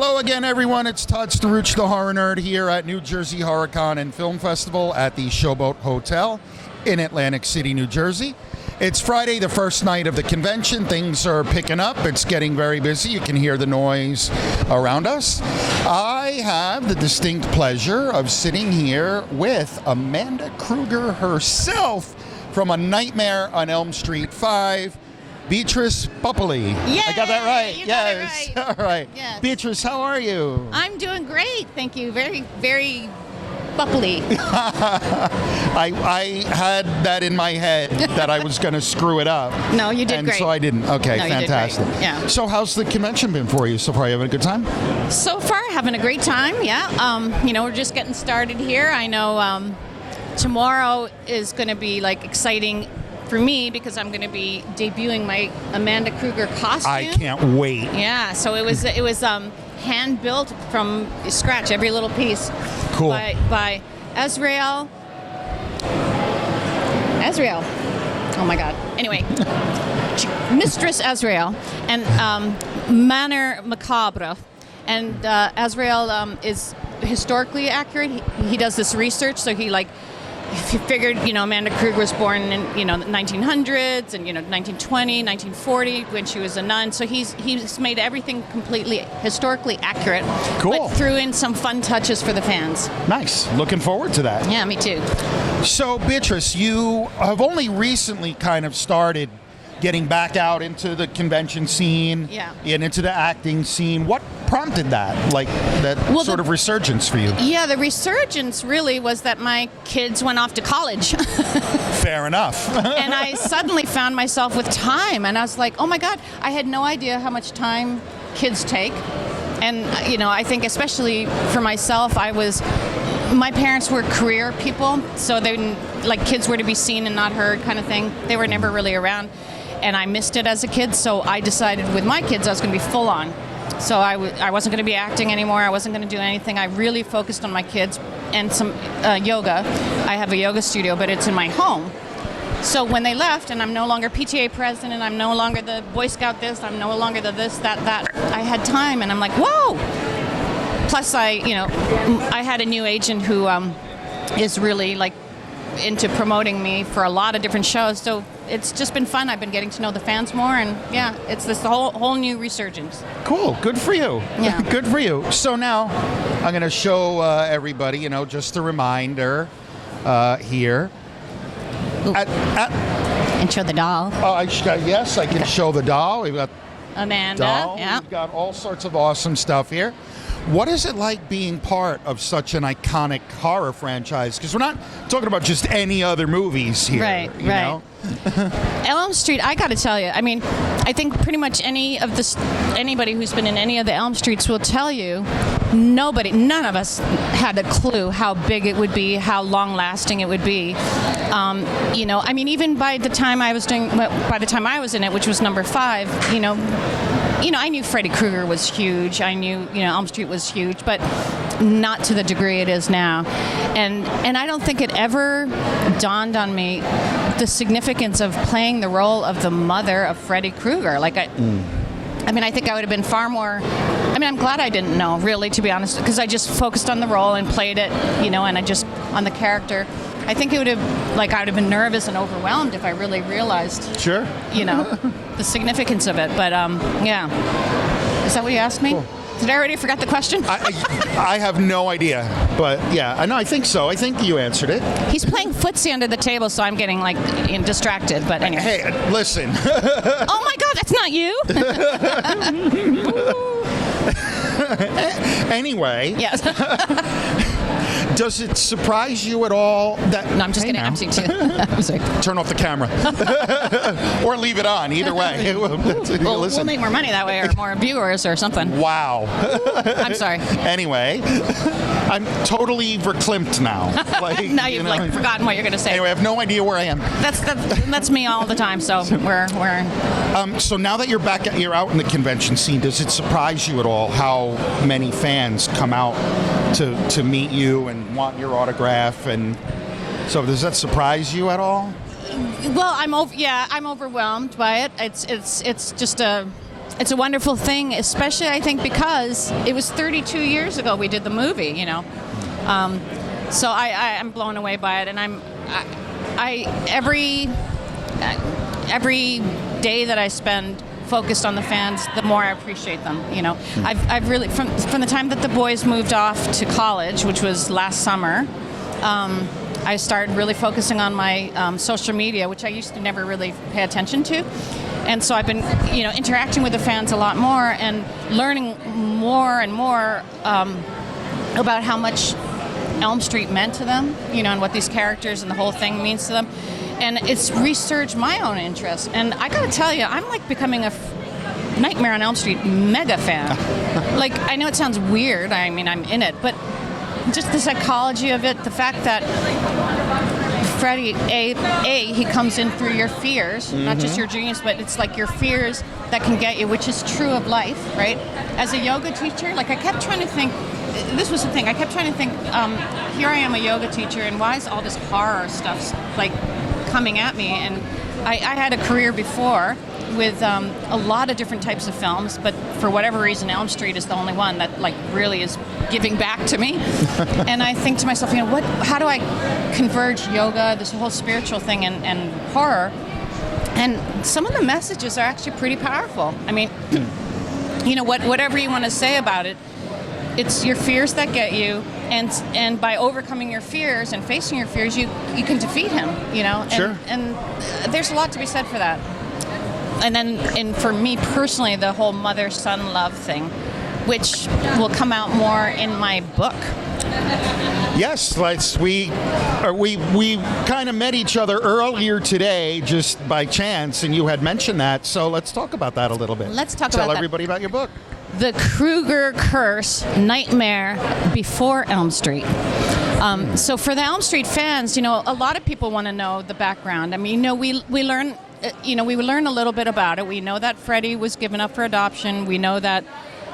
Hello again, everyone. It's Todd Staruch, the horror nerd, here at New Jersey HorrorCon and Film Festival at the Showboat Hotel in Atlantic City, New Jersey. It's Friday, the first night of the convention. Things are picking up. It's getting very busy. You can hear the noise around us. I have the distinct pleasure of sitting here with Amanda Krueger herself from A Nightmare on Elm Street 5. Beatrice Boepple. Yay! I got that right. You Yes. got it right. All right. Yes. Beatrice, how are you? I'm doing great, thank you. Very, very bubbly. I had that in my head that I was going to screw it up. No, you did and great. So I didn't. Okay, No, you did fantastic. great. Yeah. So how's the convention been for you so far? You having a good time? So far, having a great time. Yeah. We're just getting started here. I know tomorrow is going to be like exciting for me because I'm going to be debuting my Amanda Krueger costume. I can't wait. Yeah. So it was hand built from scratch, every little piece. Cool. By Azrael. Oh my God. Anyway, Mistress Azrael and Manor Macabre. And Azrael is historically accurate. He does this research, so he figured, Amanda Krueger was born in, the 1900s and, 1920, 1940 when she was a nun. So he's made everything completely historically accurate. Cool. But threw in some fun touches for the fans. Nice. Looking forward to that. Yeah, me too. So, Beatrice, you have only recently kind of started getting back out into the convention scene and into the acting scene. What prompted that, sort of resurgence for you? Yeah, the resurgence really was that my kids went off to college. Fair enough. And I suddenly found myself with time, and I was like, oh my God, I had no idea how much time kids take. And, I think especially for myself, my parents were career people, so kids were to be seen and not heard kind of thing. They were never really around. And I missed it as a kid, so I decided with my kids I was going to be full on. So I wasn't going to be acting anymore. I wasn't going to do anything. I really focused on my kids and some yoga. I have a yoga studio, but it's in my home. So when they left, and I'm no longer PTA president, I'm no longer the Boy Scout this, I'm no longer the this, that, I had time, and I'm like, whoa! Plus, I had a new agent who is really into promoting me for a lot of different shows. So it's just been fun. I've been getting to know the fans more, and yeah, it's this whole new resurgence. Cool. Good for you. Yeah. Good for you. So now I'm going to show everybody, just a reminder here. And show the doll. Yes, I can show the doll. We've got Amanda. doll. Yeah. We've got all sorts of awesome stuff here. What is it like being part of such an iconic horror franchise? Because we're not talking about just any other movies here. Right. Know? Elm Street, I got to tell you, I think pretty much anybody who's been in any of the Elm Streets will tell you, none of us had a clue how big it would be, how long-lasting it would be. Even by the time I was in it, which was number 5, I knew Freddy Krueger was huge. I knew, Elm Street was huge, but not to the degree it is now. And I don't think it ever dawned on me the significance of playing the role of the mother of Freddy Krueger. I think I would have been far more. I'm glad I didn't know, really, to be honest, because I just focused on the role and played it, and I just on the character. I think it would have, I would have been nervous and overwhelmed if I really realized, Sure, the significance of it. But yeah, is that what you asked me? Cool. Did I already forget the question? I have no idea, but yeah, I think so. I think you answered it. He's playing footsie under the table, so I'm getting distracted. But anyway. Hey, listen. Oh my God, that's not you. Anyway. Yes. Does it surprise you at all that... No, I'm just kidding. I'm sorry. Turn off the camera. Or leave it on, either way. We'll make more money that way, or more viewers or something. Wow. I'm sorry. Anyway, I'm totally verklimped now. Now you've forgotten what you're going to say. Anyway, I have no idea where I am. That's me all the time, so we're... So now that you're out in the convention scene, does it surprise you at all how many fans come out to meet you and want your autograph? And so does that surprise you at all? Well, I'm overwhelmed by it. It's just it's a wonderful thing, especially I think because it was 32 years ago we did the movie, you know. So I'm blown away by it, and every day that I spend focused on the fans, the more I appreciate them. You know, I've really from the time that the boys moved off to college, which was last summer. I started really focusing on my social media, which I used to never really pay attention to. And so I've been, you know, interacting with the fans a lot more and learning more and more about how much Elm Street meant to them, you know, and what these characters and the whole thing means to them. And it's resurged my own interest. And I gotta tell you, I'm like becoming a Nightmare on Elm Street mega fan. Like, I know it sounds weird, I mean, I'm in it, but just the psychology of it, the fact that Freddy, he comes in through your fears, not just your genius, but it's like your fears that can get you, which is true of life, right? As a yoga teacher, like I kept trying to think, this was the thing, I kept trying to think, here I am a yoga teacher, and why is all this horror stuff like coming at me? And I had a career before with a lot of different types of films, but for whatever reason, Elm Street is the only one that like really is giving back to me. And I think to myself, you know, how do I converge yoga, this whole spiritual thing, and horror? And some of the messages are actually pretty powerful. I mean, you know, whatever you want to say about it, it's your fears that get you, and by overcoming your fears and facing your fears, you can defeat him, you know? Sure. And there's a lot to be said for that. And for me personally, the whole mother-son love thing, which will come out more in my book. Yes, we kind of met each other earlier today just by chance, and you had mentioned that. So let's talk about that a little bit. Let's talk Tell about that. everybody about your book. The Krueger Curse: Nightmare Before Elm Street. So for the Elm Street fans, you know, a lot of people want to know the background. I mean, you know, we learn. You know, we learn a little bit about it. We know that Freddy was given up for adoption. We know that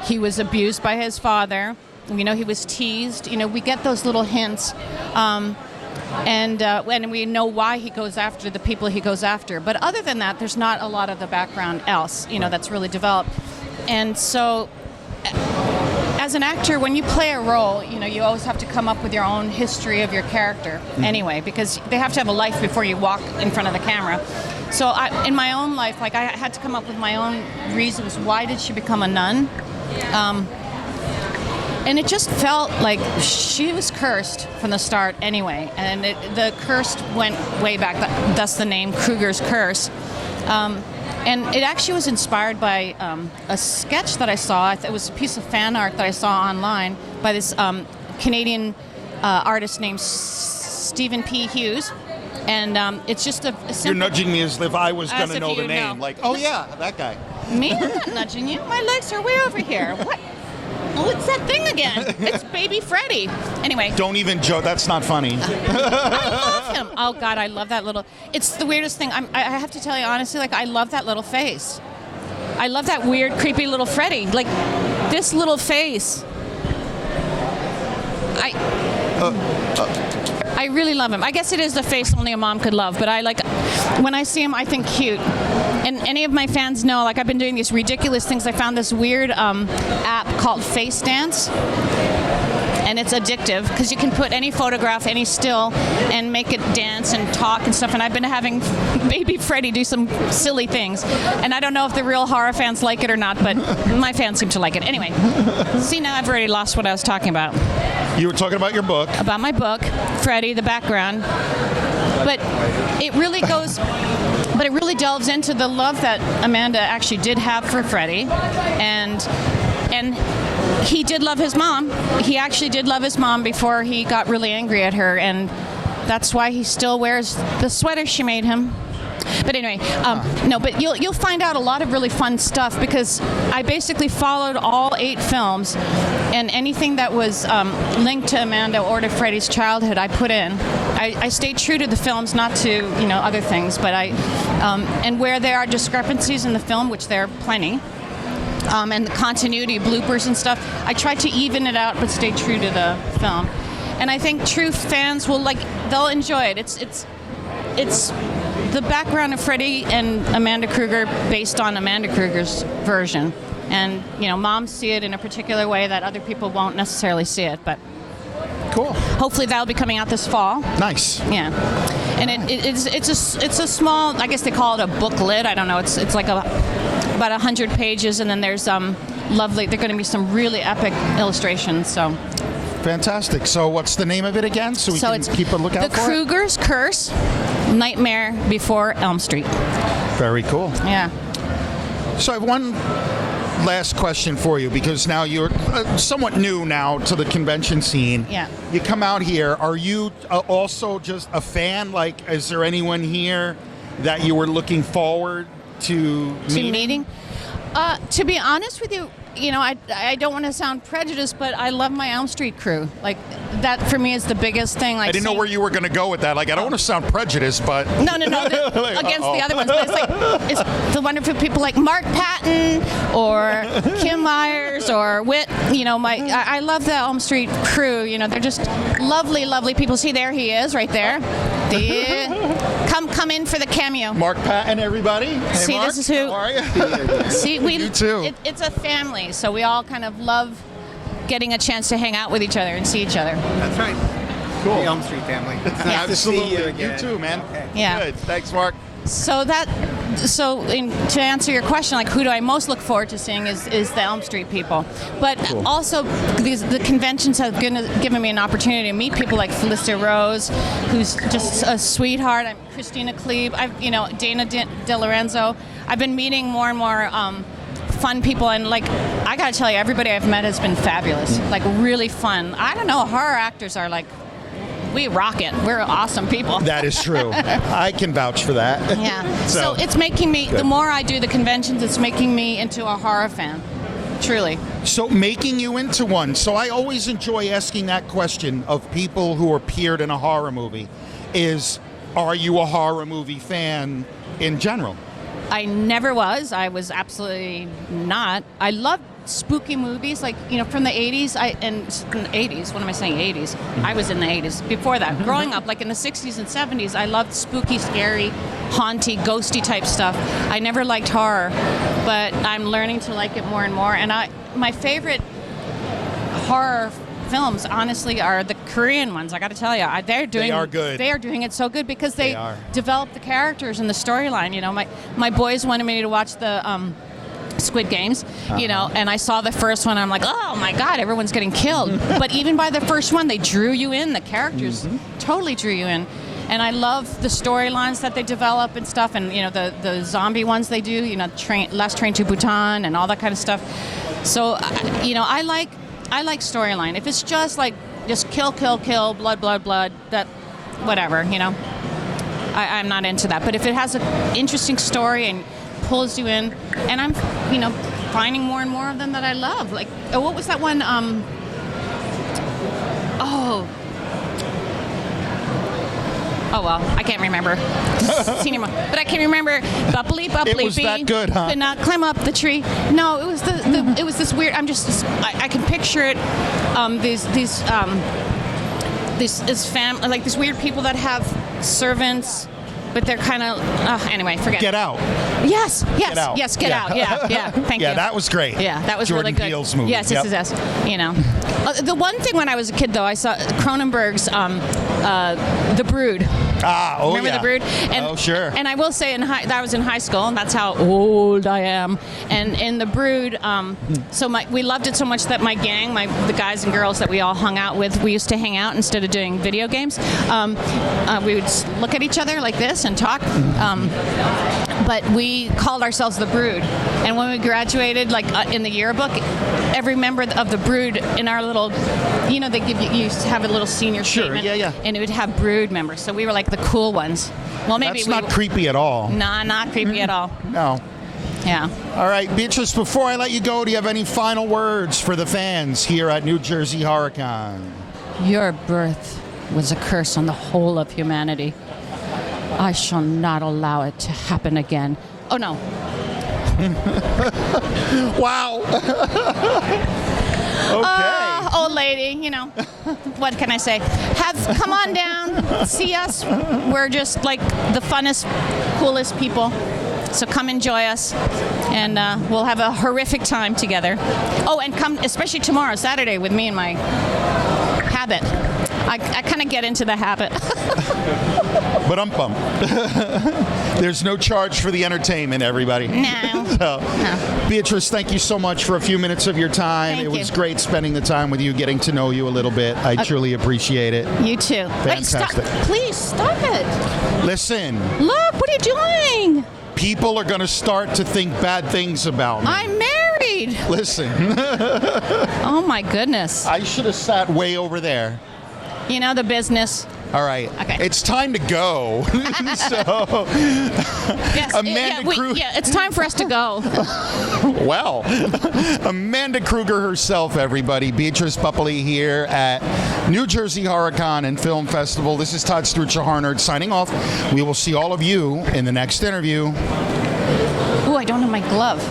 he was abused by his father. We know he was teased. You know, we get those little hints. And we know why he goes after the people he goes after. But other than that, there's not a lot of the background else, you know, that's really developed. And so as an actor, when you play a role, you know, you always have to come up with your own history of your character anyway, because they have to have a life before you walk in front of the camera. So in my own life, like, I had to come up with my own reasons. Why did she become a nun? And it just felt like she was cursed from the start anyway. And the curse went way back. Thus the name Krueger's Curse. And it actually was inspired by a sketch that I saw. It was a piece of fan art that I saw online by this Canadian artist named Stephen P. Hughes. And it's just a simple... You're nudging me as if I was going to if know the you name. know. Like, oh yeah, that guy. Me? I'm not nudging you. My legs are way over here. What? Oh, it's that thing again. It's baby Freddy. Anyway. Don't even joke. That's not funny. I love him. Oh, God, I love that little... It's the weirdest thing. I have to tell you, honestly, like, I love that little face. I love that weird, creepy little Freddy. Like, this little face. I really love him. I guess it is the face only a mom could love, but when I see him, I think cute. And any of my fans know, like, I've been doing these ridiculous things. I found this weird app called Face Dance. And it's addictive because you can put any photograph, any still, and make it dance and talk and stuff. And I've been having baby Freddy do some silly things. And I don't know if the real horror fans like it or not, but my fans seem to like it. Anyway, see, now I've already lost what I was talking about. You were talking about your book. About my book, Freddy, the background. But it really goes... But it really delves into the love that Amanda actually did have for Freddy. And he did love his mom. He actually did love his mom before he got really angry at her, and that's why he still wears the sweater she made him. But anyway, no, but you'll find out a lot of really fun stuff because I basically followed all 8 films, and anything that was linked to Amanda or to Freddy's childhood, I put in. I stayed true to the films, not to other things, but and where there are discrepancies in the film, which there are plenty. And the continuity, bloopers and stuff, I tried to even it out but stay true to the film. And I think true fans will they'll enjoy it. It's the background of Freddy and Amanda Krueger based on Amanda Krueger's version. And, moms see it in a particular way that other people won't necessarily see it. But Cool. hopefully that'll be coming out this fall. Nice. Yeah. And it's a small, I guess they call it a booklet. I don't know. It's like about 100 pages, and then there's lovely. There are going to be some really epic illustrations. So Fantastic. So what's the name of it again? So we can it's keep a lookout The for Krueger's Curse, Nightmare Before Elm Street. it? Very cool. Yeah. So I have one last question for you, because now you're somewhat new now to the convention scene. Yeah. You come out here. Are you also just a fan? Like, is there anyone here that you were looking forward to meeting? To be honest with you, I don't want to sound prejudiced, but I love my Elm Street crew. Like, that for me is the biggest thing. Like, I didn't know where you were going to go with that. Like, I don't want to sound prejudiced, but No, against the other ones. But it's the wonderful people like Mark Patton or Kim Myers or Whit. I love the Elm Street crew. They're just lovely, lovely people. See, there he is, right there. Come in for the cameo. Mark Patton, everybody. Hey, See, Mark, this is who. How are you? See, You too. It's a family, so we all kind of love getting a chance to hang out with each other and see each other. That's right. Cool. The Elm Street family. It's nice to Absolutely. see you again. You too, man. Okay. Yeah. Good. Thanks, Mark. To answer your question, like, who do I most look forward to seeing is the Elm Street people. But also, the conventions have given me an opportunity to meet people like Felicity Rose, who's just a sweetheart. I'm Christina Klebe. Dana De Lorenzo. I've been meeting more and more fun people, and like, I gotta tell you, everybody I've met has been fabulous. Like, really fun. I don't know, horror actors are like, we rock it. We're awesome people. That is true. I can vouch for that. Yeah. So it's making me, the more I do the conventions, it's making me into a horror fan. Truly. So making you into one. So I always enjoy asking that question of people who appeared in a horror movie is, are you a horror movie fan in general? I never was. I was absolutely not. I loved spooky movies, like, from the 80s. From the 80s, what am I saying, 80s? I was in the 80s. Before that, growing up, like in the 60s and 70s, I loved spooky, scary, haunty, ghosty type stuff. I never liked horror, but I'm learning to like it more and more. And my favorite horror films, honestly, are the Korean ones. I got to tell you, They are good. They are doing it so good because they are. develop the characters and the storyline. My boys wanted me to watch the Squid Games, and I saw the first one. I'm like, oh my God, everyone's getting killed. But even by the first one, they drew you in. The characters totally drew you in. And I love the storylines that they develop and stuff, and the zombie ones they do. Last Train to Bhutan and all that kind of stuff. So I like storyline. If it's just kill, blood, that whatever, I'm not into that. But if it has an interesting story and pulls you in, and I'm finding more and more of them that I love. Like, what was that one? Oh well, I can't remember. Senior mom. But I can remember Bubbly It was Bee. that good, huh? Could not climb up the tree. No, it was it was this weird. I can picture it. These weird people that have servants, but they're kind of anyway. Forget. Get Out. Yes. Get Out. Yes. Get Out. Yeah. Thank you. Yeah, that was great. Yeah, that was Jordan really good. Peele's movie. Yes. Yep. The one thing when I was a kid, though, I saw Cronenberg's The Brood. Remember yeah. The Brood? And, sure. And I will say, that I was in high school, and that's how old I am. And in The Brood, we loved it so much that my gang, the guys and girls that we all hung out with, we used to hang out instead of doing video games. We would look at each other like this and talk. But we called ourselves The Brood. And when we graduated, in the yearbook, every member of The Brood in our little, they give you used to have a little senior statement. Yeah. And it would have Brood members. So we were like the cool ones. Well, maybe That's not creepy at all. Nah, not creepy at all. No. Yeah. All right, Beatrice, before I let you go, do you have any final words for the fans here at New Jersey HorrorCon? Your birth was a curse on the whole of humanity. I shall not allow it to happen again. Oh, no. Wow. Okay. old lady, you know. What can I say? Come on down, see us. We're just like the funnest, coolest people. So come enjoy us, and we'll have a horrific time together. Oh, and come, especially tomorrow, Saturday, with me and my habit. I kind of get into the habit. But there's no charge for the entertainment, everybody. No. So, No. Beatrice, thank you so much for a few minutes of your time. Thank it was you. great spending the time with you, getting to know you a little bit. I truly appreciate it. You too. Wait, stop. Fantastic. Please, stop it. Listen, Look, what are you doing? people are going to start to think bad things about me. I'm married. Listen, Oh, my goodness. I should have sat way over there. You know the business. All right. Okay. It's time to go. So, Yes. Amanda Krueger. Yeah, it's time for us to go. Well, Amanda Krueger herself, everybody. Beatrice Boepple here at New Jersey HorrorCon and Film Festival. This is Todd Strucha Harnerd signing off. We will see all of you in the next interview. Ooh, I don't have my glove.